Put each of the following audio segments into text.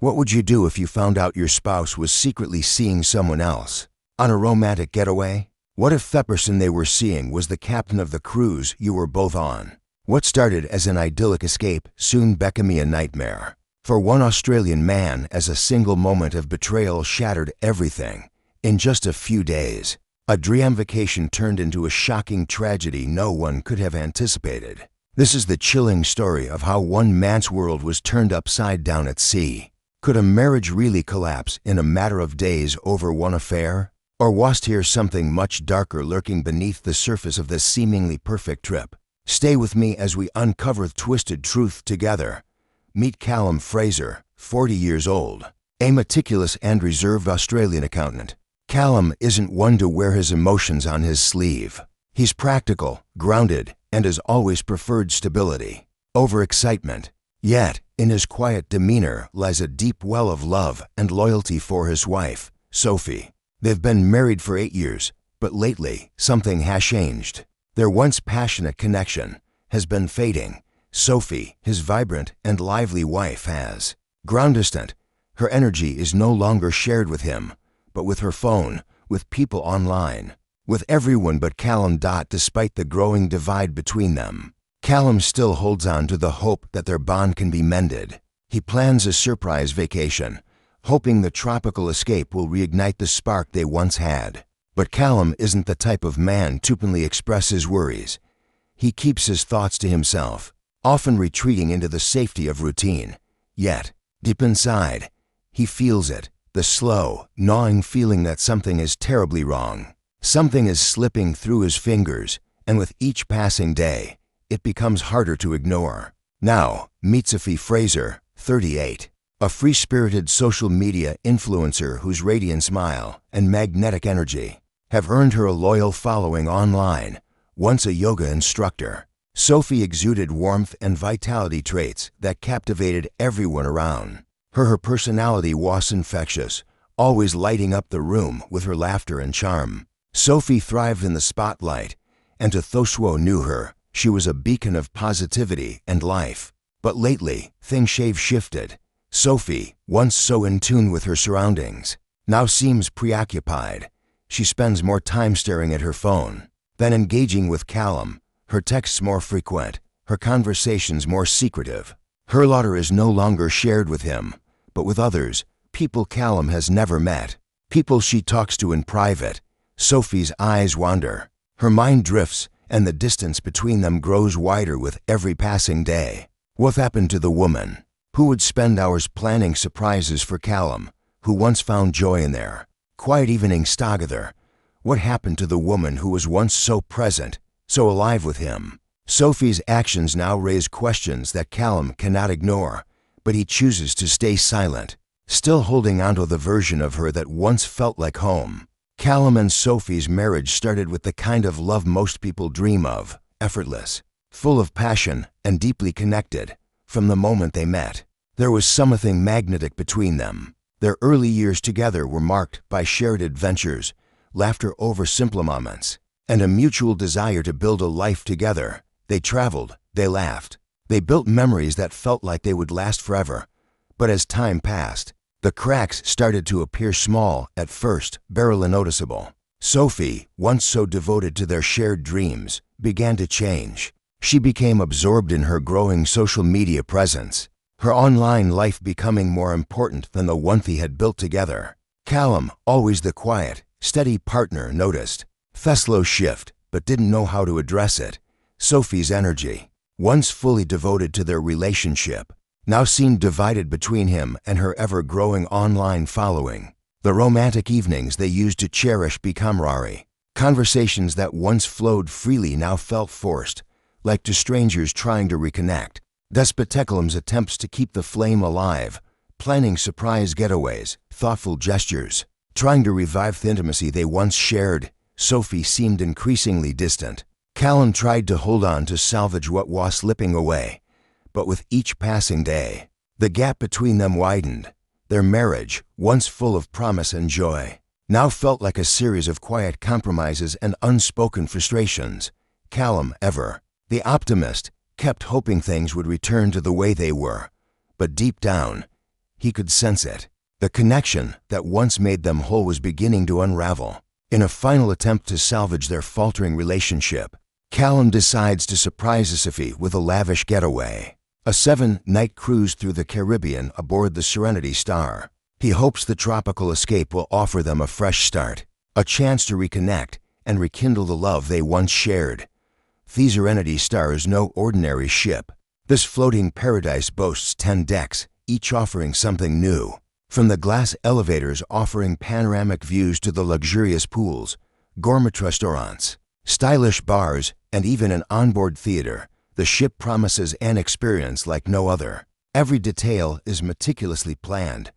What would you do if you found out your spouse was secretly seeing someone else? On a romantic getaway? What if the person they were seeing was the captain of the cruise you were both on? What started as an idyllic escape soon became a nightmare. For one Australian man, as a single moment of betrayal shattered everything. In just a few days, a dream vacation turned into a shocking tragedy no one could have anticipated. This is the chilling story of how one man's world was turned upside down at sea. Could a marriage really collapse in a matter of days over one affair? Or was here something much darker lurking beneath the surface of this seemingly perfect trip? Stay with me as we uncover twisted truth together. Meet Callum Fraser, 40 years old, a meticulous and reserved Australian accountant. Callum isn't one to wear his emotions on his sleeve. He's practical, grounded, and has always preferred stability over excitement. Yet, in his quiet demeanor lies a deep well of love and loyalty for his wife, Sophie. They've been married for 8 years, but lately, something has changed. Their once passionate connection has been fading. Sophie, his vibrant and lively wife, has grown distant. Her energy is no longer shared with him, but with her phone, with people online, with everyone but Callum. Despite the growing divide between them, Callum still holds on to the hope that their bond can be mended. He plans a surprise vacation, hoping the tropical escape will reignite the spark they once had. But Callum isn't the type of man to openly express his worries. He keeps his thoughts to himself, often retreating into the safety of routine. Yet, deep inside, he feels it, the slow, gnawing feeling that something is terribly wrong. Something is slipping through his fingers, and with each passing day, it becomes harder to ignore. Now, meet Sophie Fraser, 38, a free-spirited social media influencer whose radiant smile and magnetic energy have earned her a loyal following online. Once a yoga instructor, Sophie exuded warmth and vitality traits that captivated everyone around. Her personality was infectious, always lighting up the room with her laughter and charm. Sophie thrived in the spotlight, and to those who knew her, she was a beacon of positivity and life. But lately, things have shifted. Sophie, once so in tune with her surroundings, now seems preoccupied. She spends more time staring at her phone than engaging with Callum. Her texts more frequent, her conversations more secretive. Her laughter is no longer shared with him, but with others, people Callum has never met, people she talks to in private. Sophie's eyes wander, her mind drifts, and the distance between them grows wider with every passing day. What happened to the woman who would spend hours planning surprises for Callum, who once found joy in their quiet evenings together? What happened to the woman who was once so present, so alive with him? Sophie's actions now raise questions that Callum cannot ignore, but he chooses to stay silent, still holding onto the version of her that once felt like home. Callum and Sophie's marriage started with the kind of love most people dream of, effortless, full of passion, and deeply connected. From the moment they met, there was something magnetic between them. Their early years together were marked by shared adventures, laughter over simple moments, and a mutual desire to build a life together. They traveled, they laughed, they built memories that felt like they would last forever. But as time passed, the cracks started to appear, small at first, barely noticeable. Sophie, once so devoted to their shared dreams, began to change. She became absorbed in her growing social media presence, her online life becoming more important than the one they had built together. Callum, always the quiet, steady partner, noticed Theslo's shift, but didn't know how to address it. Sophie's energy, once fully devoted to their relationship, now seemed divided between him and her ever-growing online following. The romantic evenings they used to cherish became camaraderie. Conversations that once flowed freely now felt forced, like two strangers trying to reconnect. Despite Callum's attempts to keep the flame alive, planning surprise getaways, thoughtful gestures, trying to revive the intimacy they once shared, Sophie seemed increasingly distant. Callum tried to hold on to salvage what was slipping away, but with each passing day, the gap between them widened. Their marriage, once full of promise and joy, now felt like a series of quiet compromises and unspoken frustrations. Callum, ever the optimist, kept hoping things would return to the way they were, but deep down, He could sense it. The connection that once made them whole was beginning to unravel. In a final attempt to salvage their faltering relationship, Callum decides to surprise Sophie with a lavish getaway. A 7-night cruise through the Caribbean aboard the Serenity Star. He hopes the tropical escape will offer them a fresh start, a chance to reconnect and rekindle the love they once shared. The Serenity Star is no ordinary ship. This floating paradise boasts 10 decks, each offering something new. From the glass elevators offering panoramic views to the luxurious pools, gourmet restaurants, stylish bars, and even an onboard theater, the ship promises an experience like no other. Every detail is meticulously planned.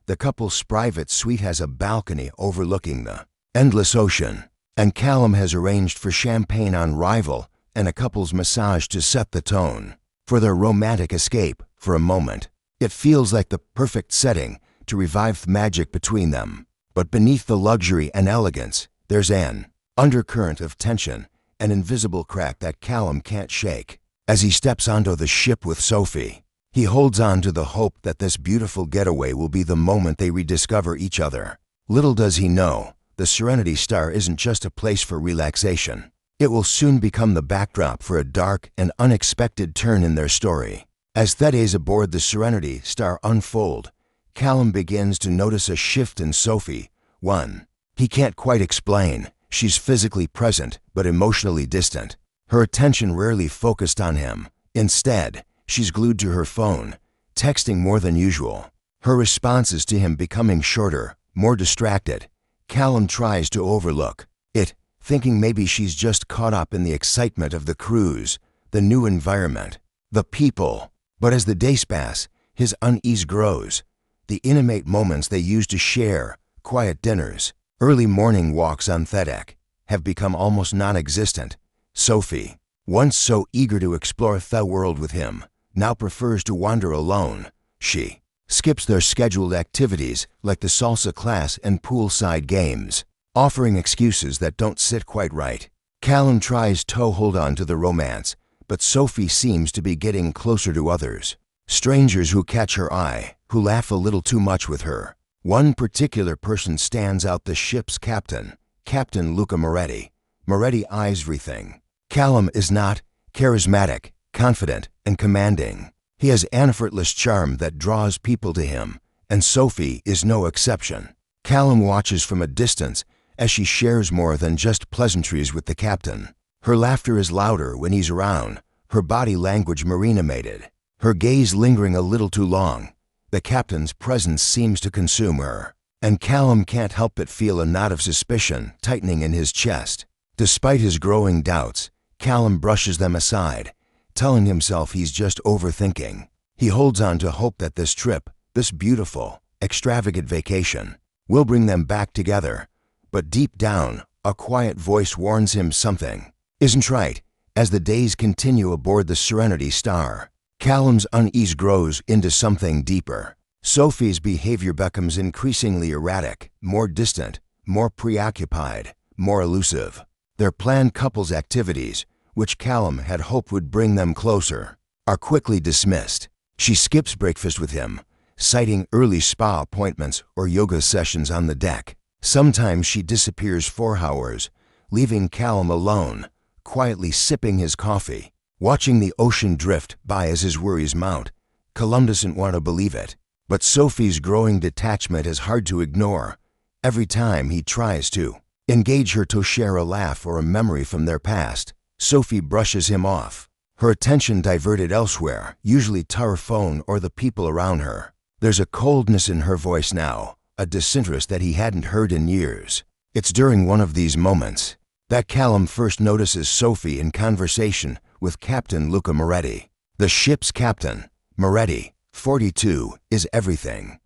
The couple's private suite has a balcony overlooking the endless ocean, and Callum has arranged for champagne on arrival and a couple's massage to set the tone for their romantic escape for a moment. It feels like the perfect setting to revive the magic between them. But beneath the luxury and elegance, there's an undercurrent of tension, an invisible crack that Callum can't shake. As he steps onto the ship with Sophie, he holds on to the hope that this beautiful getaway will be the moment they rediscover each other. Little does he know, the Serenity Star isn't just a place for relaxation. It will soon become the backdrop for a dark and unexpected turn in their story. As the days aboard the Serenity Star unfold, Callum begins to notice a shift in Sophie. One he can't quite explain. She's physically present, but emotionally distant. Her attention rarely focused on him. Instead, she's glued to her phone, texting more than usual. Her responses to him becoming shorter, more distracted. Callum tries to overlook it, thinking maybe she's just caught up in the excitement of the cruise, the new environment, the people. But as the days pass, his unease grows. The intimate moments they used to share, quiet dinners, early morning walks on the deck, have become almost non-existent. Sophie, once so eager to explore the world with him, now prefers to wander alone. She skips their scheduled activities like the salsa class and poolside games, offering excuses that don't sit quite right. Callum tries to hold on to the romance, but Sophie seems to be getting closer to others. Strangers who catch her eye, who laugh a little too much with her. One particular person stands out: the ship's captain, Captain Luca Moretti. Moretti eyes everything. Callum is not charismatic, confident, and commanding. He has an effortless charm that draws people to him, and Sophie is no exception. Callum watches from a distance as she shares more than just pleasantries with the captain. Her laughter is louder when he's around, her body language marine-animated, her gaze lingering a little too long. The captain's presence seems to consume her, and Callum can't help but feel a knot of suspicion tightening in his chest. Despite his growing doubts, Callum brushes them aside, telling himself he's just overthinking. He holds on to hope that this trip, this beautiful, extravagant vacation, will bring them back together. But deep down, a quiet voice warns him something isn't right. As the days continue aboard the Serenity Star, Callum's unease grows into something deeper. Sophie's behavior becomes increasingly erratic, more distant, more preoccupied, more elusive. Their planned couples activities, which Callum had hoped would bring them closer, are quickly dismissed. She skips breakfast with him, citing early spa appointments or yoga sessions on the deck. Sometimes she disappears for hours, leaving Callum alone, quietly sipping his coffee, watching the ocean drift by as his worries mount. Callum doesn't want to believe it, but Sophie's growing detachment is hard to ignore. Every time he tries to engage her to share a laugh or a memory from their past, Sophie brushes him off, her attention diverted elsewhere, usually to her phone or the people around her. There's a coldness in her voice now, a disinterest that he hadn't heard in years. It's during one of these moments that Callum first notices Sophie in conversation with Captain Luca Moretti. The ship's captain, Moretti, 42, is everything.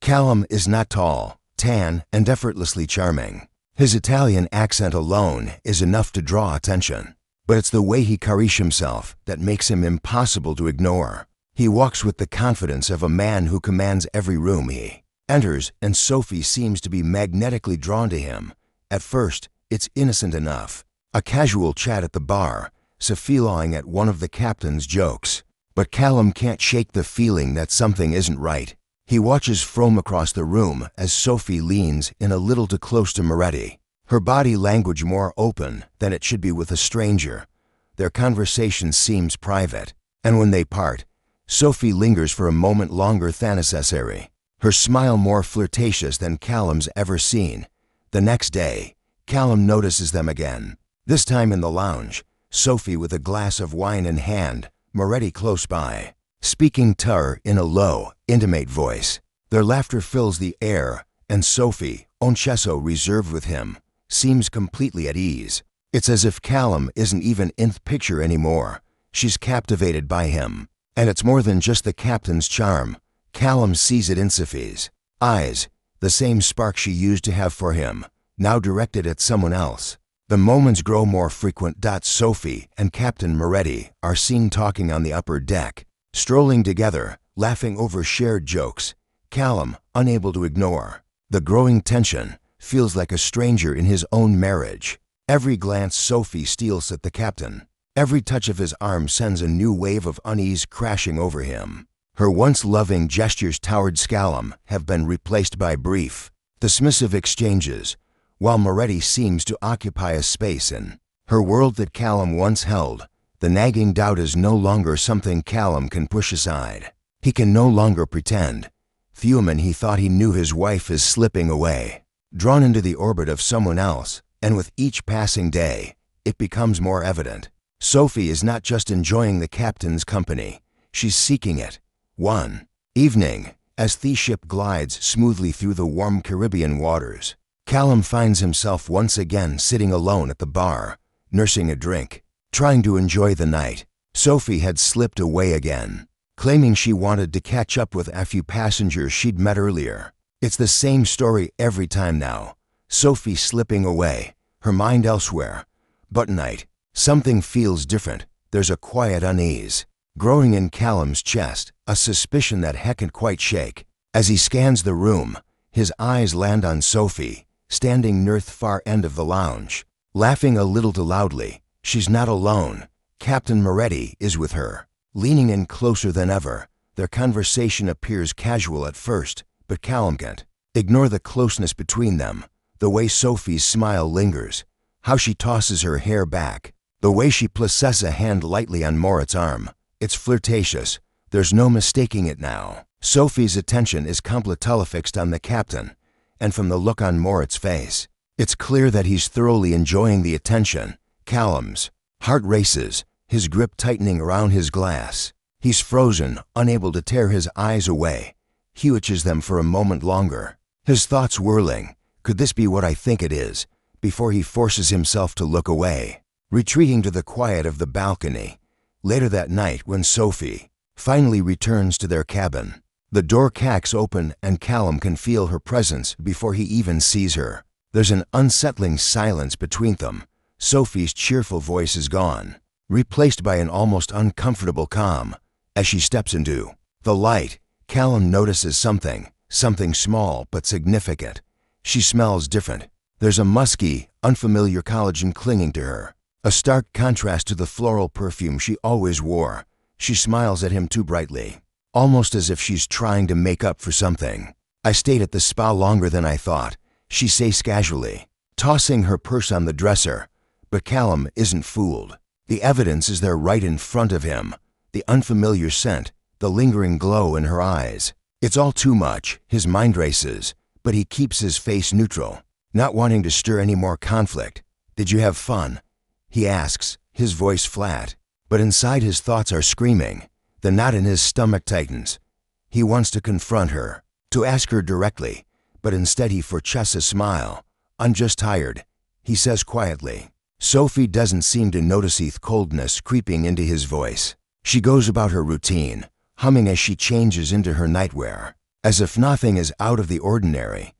Callum is not tall, tan, and effortlessly charming. His Italian accent alone is enough to draw attention. But it's the way he carries himself that makes him impossible to ignore. He walks with the confidence of a man who commands every room he enters, and Sophie seems to be magnetically drawn to him. At first, it's innocent enough. A casual chat at the bar, Sophie laughing at one of the captain's jokes. But Callum can't shake the feeling that something isn't right. He watches from across the room as Sophie leans in a little too close to Moretti, her body language more open than it should be with a stranger. Their conversation seems private, and when they part, Sophie lingers for a moment longer than necessary, her smile more flirtatious than Callum's ever seen. The next day, Callum notices them again, this time in the lounge, Sophie with a glass of wine in hand, Moretti close by, speaking to her in a low, intimate voice. Their laughter fills the air, and Sophie, oncesso reserved with him, seems completely at ease. It's as if Callum isn't even in the picture anymore. She's captivated by him. And it's more than just the captain's charm. Callum sees it in Sophie's eyes, the same spark she used to have for him, now directed at someone else. The moments grow more frequent. Sophie and Captain Moretti are seen talking on the upper deck, strolling together, laughing over shared jokes. Callum, unable to ignore the growing tension, feels like a stranger in his own marriage. Every glance Sophie steals at the captain, every touch of his arm sends a new wave of unease crashing over him. Her once loving gestures towards Callum have been replaced by brief, dismissive exchanges, while Moretti seems to occupy a space in her world that Callum once held. The nagging doubt is no longer something Callum can push aside. He can no longer pretend. Human, he thought he knew his wife is slipping away, drawn into the orbit of someone else, and with each passing day, it becomes more evident. Sophie is not just enjoying the captain's company, she's seeking it. One evening, as the ship glides smoothly through the warm Caribbean waters, Callum finds himself once again sitting alone at the bar, nursing a drink, trying to enjoy the night. Sophie had slipped away again, claiming she wanted to catch up with a few passengers she'd met earlier. It's the same story every time now. Sophie slipping away, her mind elsewhere. But tonight, something feels different. There's a quiet unease growing in Callum's chest, a suspicion that he can't quite shake. As he scans the room, his eyes land on Sophie, standing near the far end of the lounge, laughing a little too loudly. She's not alone. Captain Moretti is with her, leaning in closer than ever. Their conversation appears casual at first, but Callum can't ignore the closeness between them. The way Sophie's smile lingers, how she tosses her hair back, the way she places a hand lightly on Morit's arm. It's flirtatious. There's no mistaking it now. Sophie's attention is completely fixed on the captain, and from the look on Morit's face, it's clear that he's thoroughly enjoying the attention. Callum's heart races, his grip tightening around his glass. He's frozen, unable to tear his eyes away. He watches them for a moment longer, his thoughts whirling. Could this be what I think it is? Before he forces himself to look away, retreating to the quiet of the balcony. Later that night, when Sophie finally returns to their cabin, the door cracks open and Callum can feel her presence before he even sees her. There's an unsettling silence between them. Sophie's cheerful voice is gone, replaced by an almost uncomfortable calm. As she steps into the light, Callum notices something small but significant. She smells different. There's a musky, unfamiliar collagen clinging to her, a stark contrast to the floral perfume she always wore. She smiles at him too brightly, almost as if she's trying to make up for something. I stayed at the spa longer than I thought, she says casually, tossing her purse on the dresser. But Callum isn't fooled. The evidence is there right in front of him. The unfamiliar scent, the lingering glow in her eyes. It's all too much. His mind races, but he keeps his face neutral, not wanting to stir any more conflict. Did you have fun? He asks, his voice flat, but inside his thoughts are screaming. The knot in his stomach tightens. He wants to confront her, to ask her directly, but instead he forces a smile. I'm just tired, he says quietly. Sophie doesn't seem to notice the coldness creeping into his voice. She goes about her routine, humming as she changes into her nightwear, as if nothing is out of the ordinary.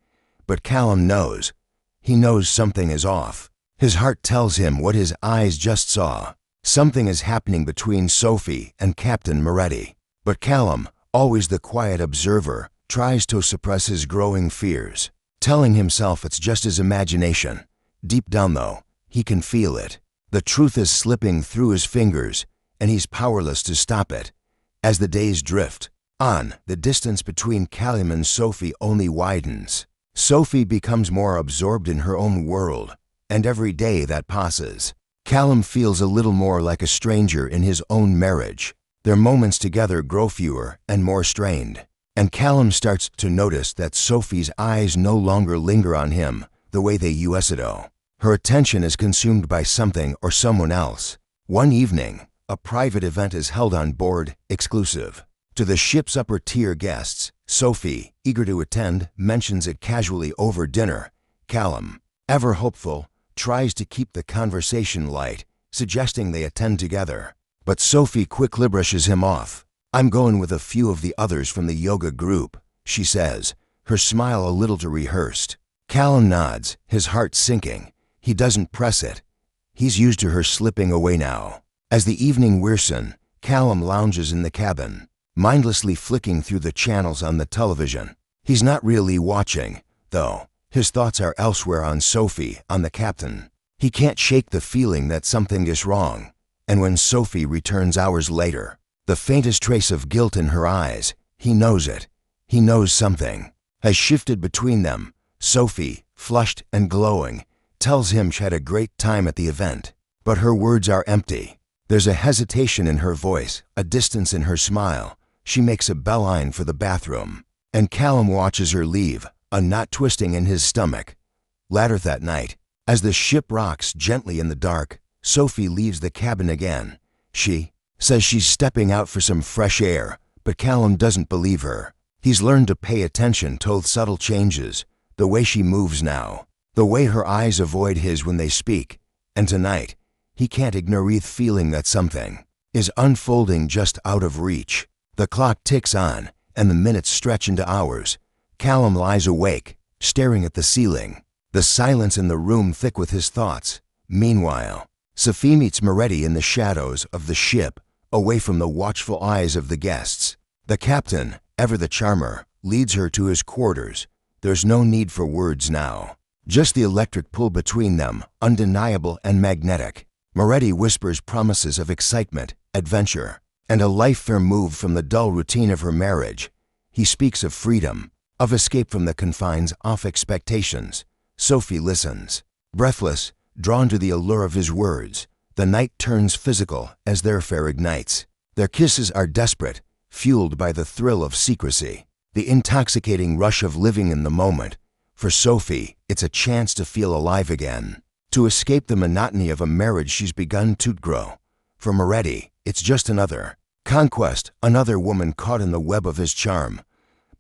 But Callum knows. He knows something is off. His heart tells him what his eyes just saw. Something is happening between Sophie and Captain Moretti. But Callum, always the quiet observer, tries to suppress his growing fears, telling himself it's just his imagination. Deep down, though, he can feel it. The truth is slipping through his fingers, and he's powerless to stop it. As the days drift, On, the distance between Callum and Sophie only widens. Sophie becomes more absorbed in her own world, and every day that passes, Callum feels a little more like a stranger in his own marriage. Their moments together grow fewer and more strained, and Callum starts to notice that Sophie's eyes no longer linger on him the way they used to. Her attention is consumed by something or someone else. One evening, a private event is held on board, exclusive to the ship's upper-tier guests. Sophie, eager to attend, mentions it casually over dinner. Callum, ever hopeful, tries to keep the conversation light, suggesting they attend together. But Sophie quickly brushes him off. "I'm going with a few of the others from the yoga group," she says, her smile a little too rehearsed. Callum nods, his heart sinking. He doesn't press it. He's used to her slipping away now. As the evening wears on, Callum lounges in the cabin, mindlessly flicking through the channels on the television. He's not really watching, though. His thoughts are elsewhere, on Sophie, on the captain. He can't shake the feeling that something is wrong. And when Sophie returns hours later, the faintest trace of guilt in her eyes, he knows it. He knows something has shifted between them. Sophie, flushed and glowing, tells him she had a great time at the event. But her words are empty. There's a hesitation in her voice, a distance in her smile. She makes a beeline for the bathroom, and Callum watches her leave, a knot twisting in his stomach. Later that night, as the ship rocks gently in the dark, Sophie leaves the cabin again. She says she's stepping out for some fresh air, but Callum doesn't believe her. He's learned to pay attention to subtle changes, the way she moves now, the way her eyes avoid his when they speak. And tonight, he can't ignore the feeling that something is unfolding just out of reach. The clock ticks on, and the minutes stretch into hours. Callum lies awake, staring at the ceiling, the silence in the room thick with his thoughts. Meanwhile, Sophie meets Moretti in the shadows of the ship, away from the watchful eyes of the guests. The captain, ever the charmer, leads her to his quarters. There's no need for words now, just the electric pull between them, undeniable and magnetic. Moretti whispers promises of excitement, adventure, and a life removed from the dull routine of her marriage. He speaks of freedom, of escape from the confines of expectations. Sophie listens, breathless, drawn to the allure of his words. The night turns physical as their affair ignites. Their kisses are desperate, fueled by the thrill of secrecy, the intoxicating rush of living in the moment. For Sophie, it's a chance to feel alive again, to escape the monotony of a marriage she's begun to grow. For Moretti, it's just another conquest, another woman caught in the web of his charm.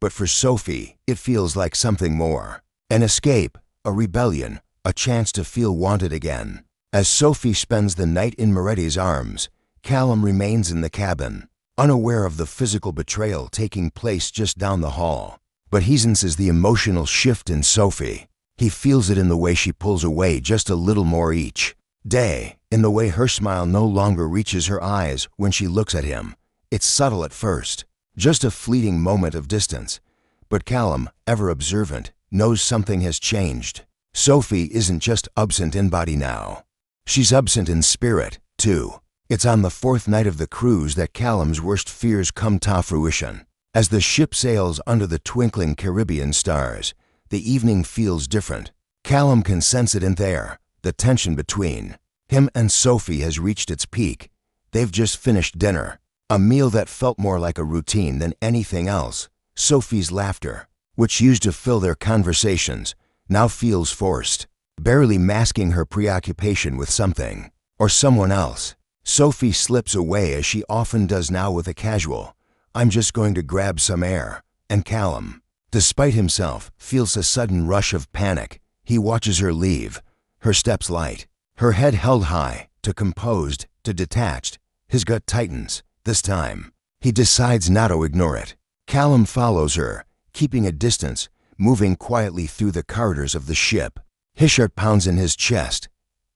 But for Sophie, it feels like something more. An escape, a rebellion, a chance to feel wanted again. As Sophie spends the night in Moretti's arms, Callum remains in the cabin, unaware of the physical betrayal taking place just down the hall. But he senses the emotional shift in Sophie. He feels it in the way she pulls away just a little more each day, in the way her smile no longer reaches her eyes when she looks at him. It's subtle at first, just a fleeting moment of distance. But Callum, ever observant, knows something has changed. Sophie isn't just absent in body now. She's absent in spirit, too. It's on the fourth night of the cruise that Callum's worst fears come to fruition. As the ship sails under the twinkling Caribbean stars, the evening feels different. Callum can sense it in there. The tension between him and Sophie has reached its peak. They've just finished dinner, a meal that felt more like a routine than anything else. Sophie's laughter, which used to fill their conversations, now feels forced, barely masking her preoccupation with something or someone else. Sophie slips away, as she often does now, with a casual, "I'm just going to grab some air." And Callum, despite himself, feels a sudden rush of panic. He watches her leave, her steps light, her head held high, to composed, to detached. His gut tightens. This time, he decides not to ignore it. Callum follows her, keeping a distance, moving quietly through the corridors of the ship. His heart pounds in his chest.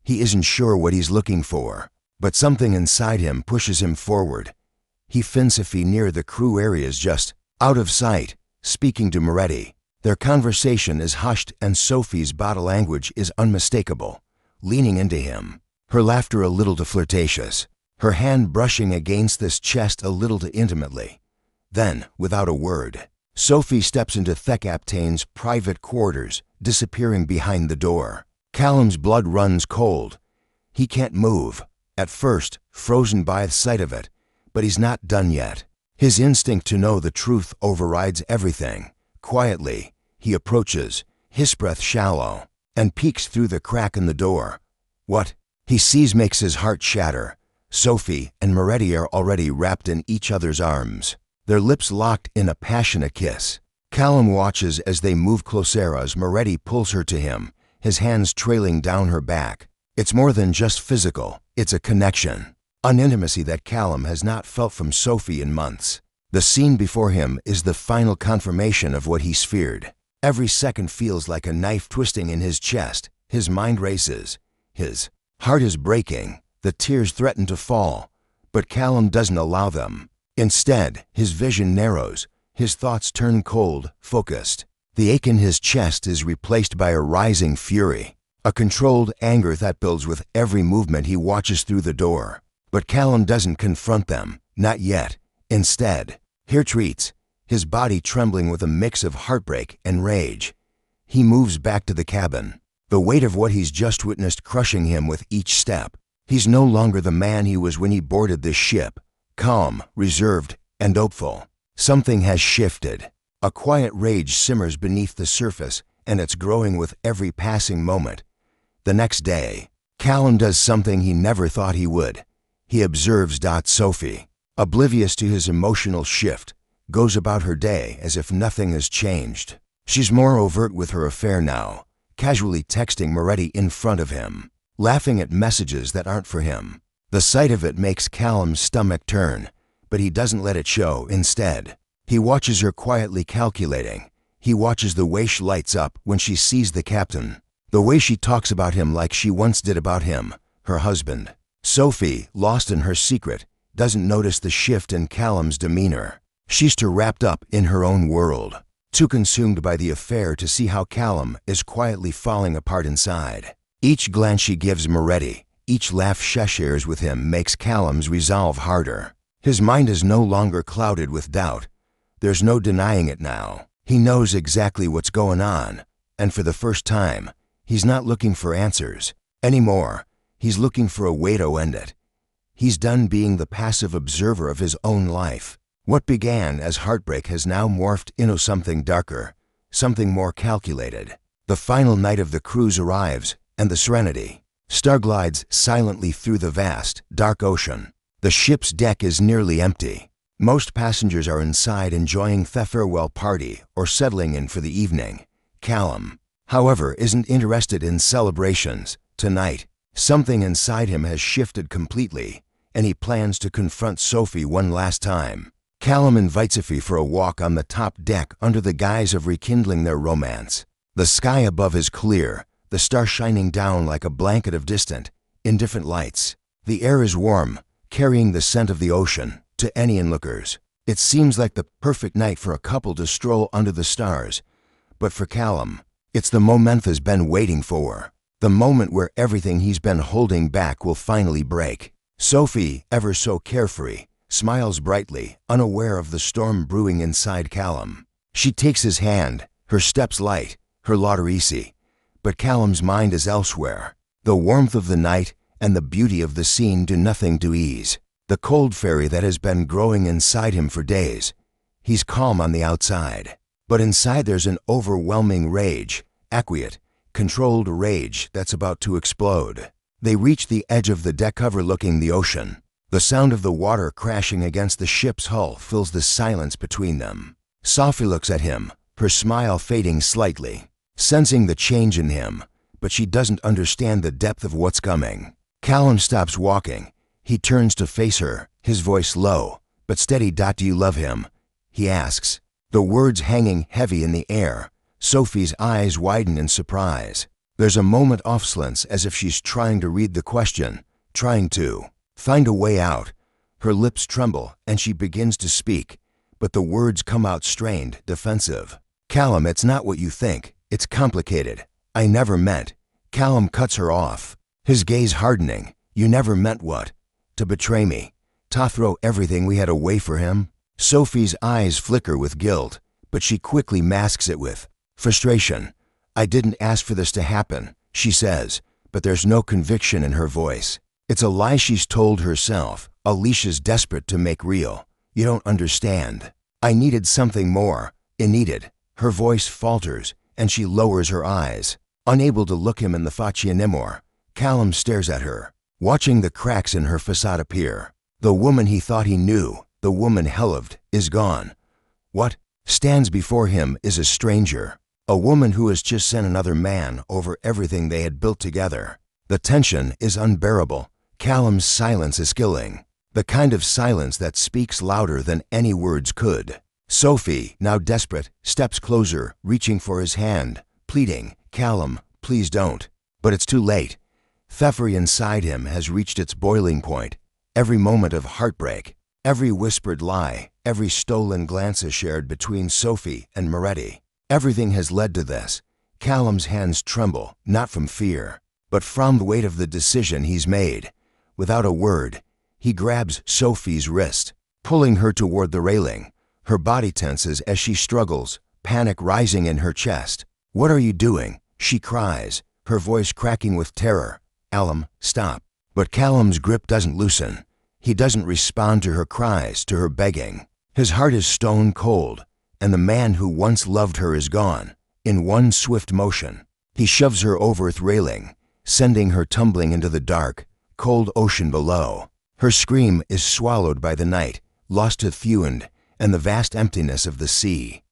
He isn't sure what he's looking for, but something inside him pushes him forward. He finds Sophie near the crew areas, just out of sight, speaking to Moretti. Their conversation is hushed, and Sophie's body language is unmistakable, leaning into him, her laughter a little too flirtatious, her hand brushing against his chest a little too intimately. Then, without a word, Sophie steps into Thekaptain's private quarters, disappearing behind the door. Callum's blood runs cold. He can't move, at first frozen by the sight of it, but he's not done yet. His instinct to know the truth overrides everything. Quietly, he approaches, his breath shallow, and peeks through the crack in the door. What he sees makes his heart shatter. Sophie and Moretti are already wrapped in each other's arms, their lips locked in a passionate kiss. Callum watches as they move closer as Moretti pulls her to him, his hands trailing down her back. It's more than just physical, it's a connection, an intimacy that Callum has not felt from Sophie in months. The scene before him is the final confirmation of what he's feared. Every second feels like a knife twisting in his chest. His mind races. His heart is breaking. The tears threaten to fall, but Callum doesn't allow them. Instead, his vision narrows. His thoughts turn cold, focused. The ache in his chest is replaced by a rising fury, a controlled anger that builds with every movement he watches through the door. But Callum doesn't confront them, not yet. Instead, he retreats, his body trembling with a mix of heartbreak and rage. He moves back to the cabin, the weight of what he's just witnessed crushing him with each step. He's no longer the man he was when he boarded this ship, calm, reserved, and hopeful. Something has shifted. A quiet rage simmers beneath the surface, and it's growing with every passing moment. The next day, Callum does something he never thought he would. He observes Sophie, oblivious to his emotional shift, goes about her day as if nothing has changed. She's more overt with her affair now, casually texting Moretti in front of him, laughing at messages that aren't for him. The sight of it makes Callum's stomach turn, but he doesn't let it show. Instead, he watches her quietly calculating. He watches the way she lights up when she sees the captain, the way she talks about him like she once did about him, her husband. Sophie, lost in her secret, doesn't notice the shift in Callum's demeanor. She's too wrapped up in her own world, too consumed by the affair to see how Callum is quietly falling apart inside. Each glance she gives Moretti, each laugh she shares with him makes Callum's resolve harder. His mind is no longer clouded with doubt. There's no denying it now. He knows exactly what's going on, and for the first time, he's not looking for answers anymore. He's looking for a way to end it. He's done being the passive observer of his own life. What began as heartbreak has now morphed into something darker, something more calculated. The final night of the cruise arrives, and the Serenity Star glides silently through the vast, dark ocean. The ship's deck is nearly empty. Most passengers are inside enjoying the farewell party or settling in for the evening. Callum, however, isn't interested in celebrations. Tonight, something inside him has shifted completely, and he plans to confront Sophie one last time. Callum invites Sophie for a walk on the top deck under the guise of rekindling their romance. The sky above is clear, the stars shining down like a blanket of distant, indifferent lights. The air is warm, carrying the scent of the ocean to any onlookers. It seems like the perfect night for a couple to stroll under the stars. But for Callum, it's the moment he's been waiting for. The moment where everything he's been holding back will finally break. Sophie, ever so carefree, smiles brightly, unaware of the storm brewing inside Callum. She takes his hand, her steps light, her laughter easy. But Callum's mind is elsewhere. The warmth of the night and the beauty of the scene do nothing to ease the cold fury that has been growing inside him for days. He's calm on the outside, but inside there's an overwhelming rage, quiet, controlled rage that's about to explode. They reach the edge of the deck overlooking the ocean. The sound of the water crashing against the ship's hull fills the silence between them. Sophie looks at him, her smile fading slightly, sensing the change in him, but she doesn't understand the depth of what's coming. Callum stops walking. He turns to face her, his voice low, but steady. Do you love him? He asks, the words hanging heavy in the air. Sophie's eyes widen in surprise. There's a moment of silence as if she's trying to read the question, trying to find a way out. Her lips tremble and she begins to speak, but the words come out strained, defensive. Callum, it's not what you think. It's complicated. I never meant. Callum cuts her off, his gaze hardening. You never meant what? To betray me? To throw everything we had away for him? Sophie's eyes flicker with guilt, but she quickly masks it with frustration. "I didn't ask for this to happen," she says, but there's no conviction in her voice. It's a lie she's told herself. Alicia's desperate to make real. "You don't understand. I needed something more. I needed." Her voice falters, and she lowers her eyes. Unable to look him in the faccia anymore, Callum stares at her, watching the cracks in her facade appear. The woman he thought he knew, the woman he loved, is gone. What stands before him is a stranger, a woman who has just sent another man over everything they had built together. The tension is unbearable. Callum's silence is killing, the kind of silence that speaks louder than any words could. Sophie, now desperate, steps closer, reaching for his hand, pleading, "Callum, please don't." But it's too late. Pfeffer inside him has reached its boiling point. Every moment of heartbreak, every whispered lie, every stolen glances shared between Sophie and Moretti, everything has led to this. Callum's hands tremble, not from fear, but from the weight of the decision he's made. Without a word, he grabs Sophie's wrist, pulling her toward the railing. Her body tenses as she struggles, panic rising in her chest. "What are you doing?" she cries, her voice cracking with terror. "Callum, stop." But Callum's grip doesn't loosen. He doesn't respond to her cries, to her begging. His heart is stone cold, and the man who once loved her is gone. In one swift motion, he shoves her over the railing, sending her tumbling into the dark, cold ocean below. Her scream is swallowed by the night, lost to Thewend and the vast emptiness of the sea.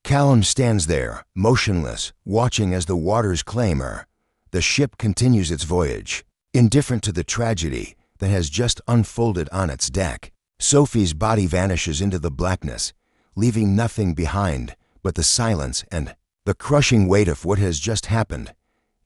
Callum stands there, motionless, watching as the waters claim her. The ship continues its voyage, indifferent to the tragedy that has just unfolded on its deck. Sophie's body vanishes into the blackness, leaving nothing behind but the silence and the crushing weight of what has just happened.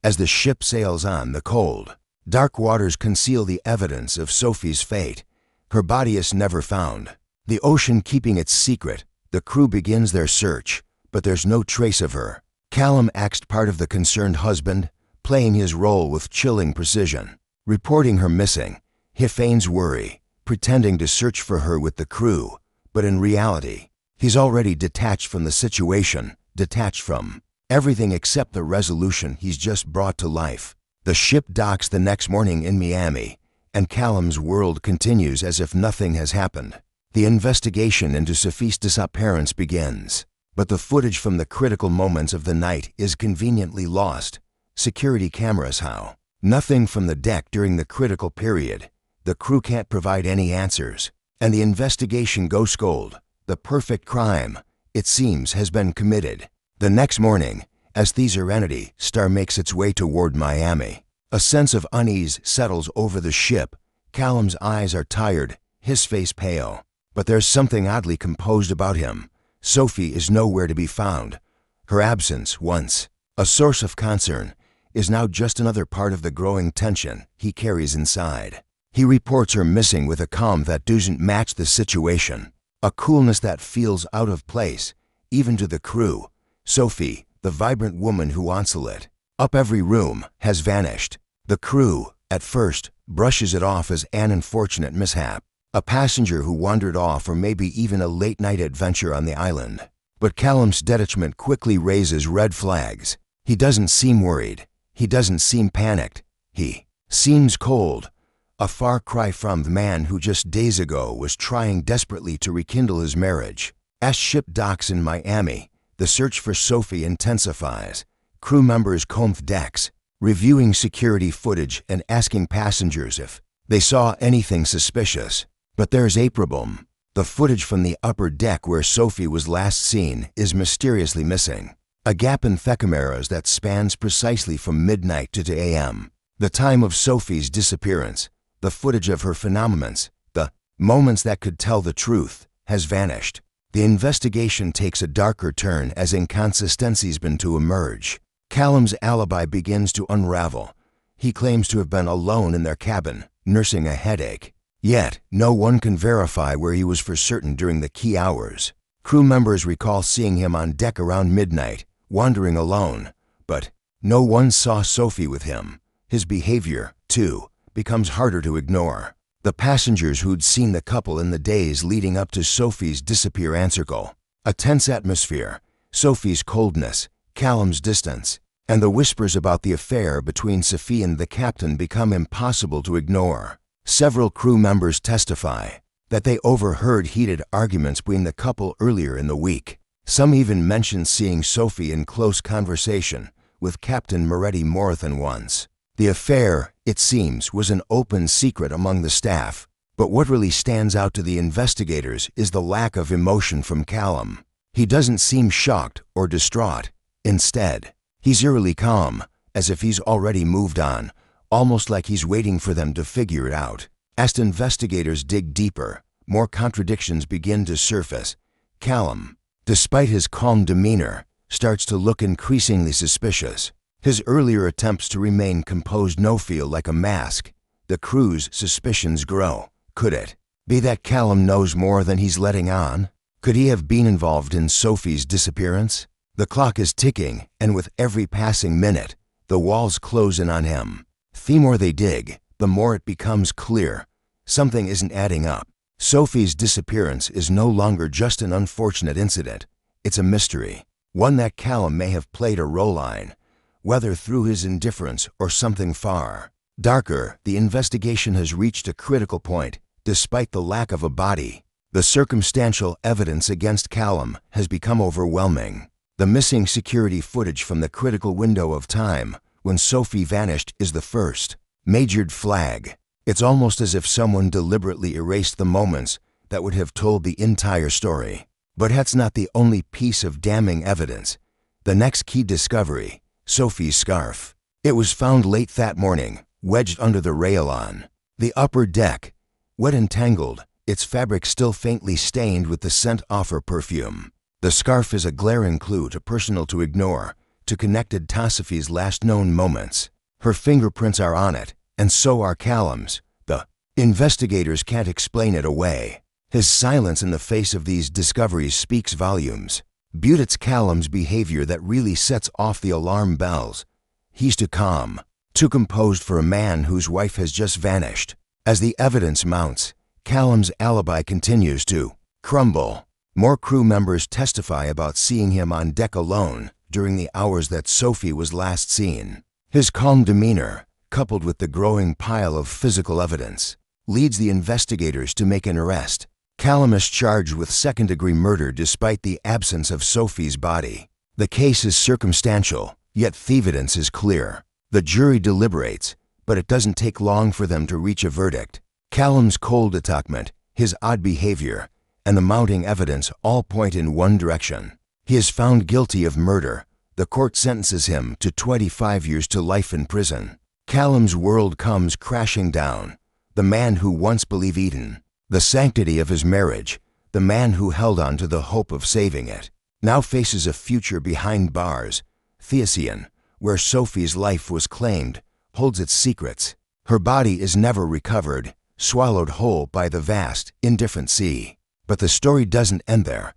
As the ship sails on, the cold, dark waters conceal the evidence of Sophie's fate. Her body is never found, the ocean keeping its secret. The crew begins their search, but there's no trace of her. Callum acts part of the concerned husband, playing his role with chilling precision, reporting her missing. He feigns worry, pretending to search for her with the crew, but in reality, he's already detached from the situation, detached from everything except the resolution he's just brought to life. The ship docks the next morning in Miami, and Callum's world continues as if nothing has happened. The investigation into Sophie's disappearance begins, but the footage from the critical moments of the night is conveniently lost. Security cameras how? Nothing from the deck during the critical period. The crew can't provide any answers, and the investigation goes cold. The perfect crime, it seems, has been committed. The next morning, as the Serenity Star makes its way toward Miami, a sense of unease settles over the ship. Callum's eyes are tired, his face pale, but there's something oddly composed about him. Sophie is nowhere to be found. Her absence, once a source of concern, is now just another part of the growing tension he carries inside. He reports her missing with a calm that doesn't match the situation, a coolness that feels out of place, even to the crew. Sophie, the vibrant woman who wants to lit up every room, has vanished. The crew, at first, brushes it off as an unfortunate mishap, a passenger who wandered off, or maybe even a late-night adventure on the island. But Callum's detachment quickly raises red flags. He doesn't seem worried. He doesn't seem panicked. He seems cold, a far cry from the man who just days ago was trying desperately to rekindle his marriage. As ship docks in Miami, the search for Sophie intensifies. Crew members comb the decks, reviewing security footage and asking passengers if they saw anything suspicious. But there's a problem. The footage from the upper deck where Sophie was last seen is mysteriously missing. A gap in the cameras that spans precisely from midnight to 2 a.m., the time of Sophie's disappearance. The footage of her phenomena, the moments that could tell the truth, has vanished. The investigation takes a darker turn as inconsistencies begin to emerge. Callum's alibi begins to unravel. He claims to have been alone in their cabin, nursing a headache. Yet, no one can verify where he was for certain during the key hours. Crew members recall seeing him on deck around midnight, wandering alone, but no one saw Sophie with him. His behavior, too, becomes harder to ignore. The passengers who'd seen the couple in the days leading up to Sophie's disappearance circle. A tense atmosphere, Sophie's coldness, Callum's distance, and the whispers about the affair between Sophie and the captain become impossible to ignore. Several crew members testify that they overheard heated arguments between the couple earlier in the week. Some even mention seeing Sophie in close conversation with Captain Moretti more than once. The affair, it seems, was an open secret among the staff, but what really stands out to the investigators is the lack of emotion from Callum. He doesn't seem shocked or distraught. Instead, he's eerily calm, as if he's already moved on, almost like he's waiting for them to figure it out. As investigators dig deeper, more contradictions begin to surface. Callum, despite his calm demeanor, starts to look increasingly suspicious. His earlier attempts to remain composed now feel like a mask. The crew's suspicions grow. Could it be that Callum knows more than he's letting on? Could he have been involved in Sophie's disappearance? The clock is ticking, and with every passing minute, the walls close in on him. The more they dig, the more it becomes clear. Something isn't adding up. Sophie's disappearance is no longer just an unfortunate incident. It's a mystery, one that Callum may have played a role in, whether through his indifference or something far darker. The investigation has reached a critical point. Despite the lack of a body, the circumstantial evidence against Callum has become overwhelming. The missing security footage from the critical window of time when Sophie vanished is the first major flag. It's almost as if someone deliberately erased the moments that would have told the entire story. But that's not the only piece of damning evidence. The next key discovery: Sophie's scarf. It was found late that morning, wedged under the rail on the upper deck, wet and tangled, its fabric still faintly stained with the scent of her perfume. The scarf is a glaring clue, too personal to ignore, to connected to Sophie's last known moments. Her fingerprints are on it, and so are Callum's. The investigators can't explain it away. His silence in the face of these discoveries speaks volumes. But it's Callum's behavior that really sets off the alarm bells. He's too calm, too composed for a man whose wife has just vanished. As the evidence mounts, Callum's alibi continues to crumble. More crew members testify about seeing him on deck alone during the hours that Sophie was last seen. His calm demeanor, coupled with the growing pile of physical evidence, leads the investigators to make an arrest. Callum is charged with second-degree murder despite the absence of Sophie's body. The case is circumstantial, yet the evidence is clear. The jury deliberates, but it doesn't take long for them to reach a verdict. Callum's cold detachment, his odd behavior, and the mounting evidence all point in one direction. He is found guilty of murder. The court sentences him to 25 years to life in prison. Callum's world comes crashing down. The man who once believed in the sanctity of his marriage, the man who held on to the hope of saving it, now faces a future behind bars. Theosian, where Sophie's life was claimed, holds its secrets. Her body is never recovered, swallowed whole by the vast, indifferent sea. But the story doesn't end there.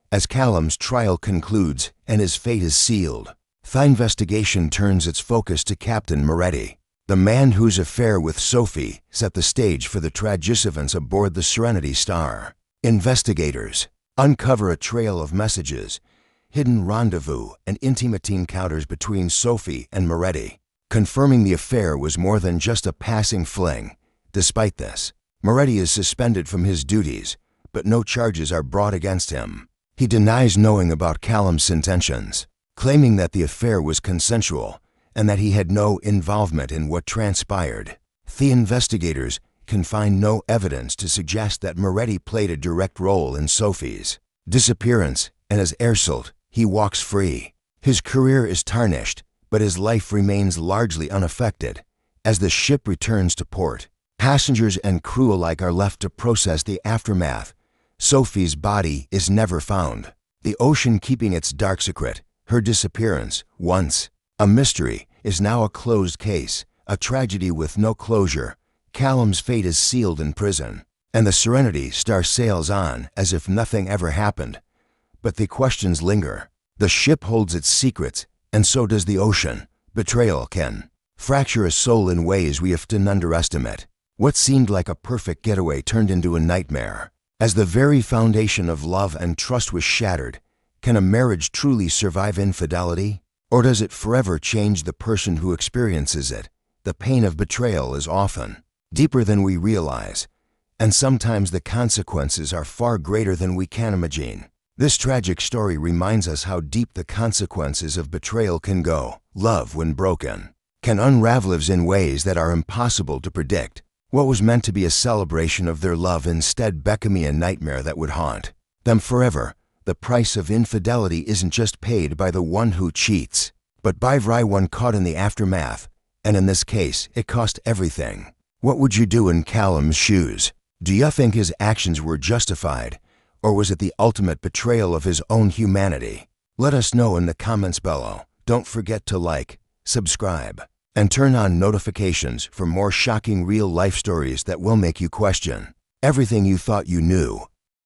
As Callum's trial concludes and his fate is sealed, the investigation turns its focus to Captain Moretti, the man whose affair with Sophie set the stage for the tragic events aboard the Serenity Star. Investigators uncover a trail of messages, hidden rendezvous, and intimate encounters between Sophie and Moretti, confirming the affair was more than just a passing fling. Despite this, Moretti is suspended from his duties, but no charges are brought against him. He denies knowing about Callum's intentions, claiming that the affair was consensual and that he had no involvement in what transpired. The investigators can find no evidence to suggest that Moretti played a direct role in Sophie's disappearance, and as a result, he walks free. His career is tarnished, but his life remains largely unaffected. As the ship returns to port, passengers and crew alike are left to process the aftermath. Sophie's body is never found. The ocean keeping its dark secret. Her disappearance, once a mystery, is now a closed case, a tragedy with no closure. Callum's fate is sealed in prison, and the Serenity Star sails on as if nothing ever happened. But the questions linger. The ship holds its secrets, and so does the ocean. Betrayal can fracture a soul in ways we often underestimate. What seemed like a perfect getaway turned into a nightmare. As the very foundation of love and trust was shattered, can a marriage truly survive infidelity? Or does it forever change the person who experiences it? The pain of betrayal is often deeper than we realize, and sometimes the consequences are far greater than we can imagine. This tragic story reminds us how deep the consequences of betrayal can go. Love, when broken, can unravel in ways that are impossible to predict. What was meant to be a celebration of their love instead became a nightmare that would haunt them forever. The price of infidelity isn't just paid by the one who cheats, but by everyone caught in the aftermath, and in this case, it cost everything. What would you do in Callum's shoes? Do you think his actions were justified, or was it the ultimate betrayal of his own humanity? Let us know in the comments below. Don't forget to like, subscribe, and turn on notifications for more shocking real-life stories that will make you question everything you thought you knew.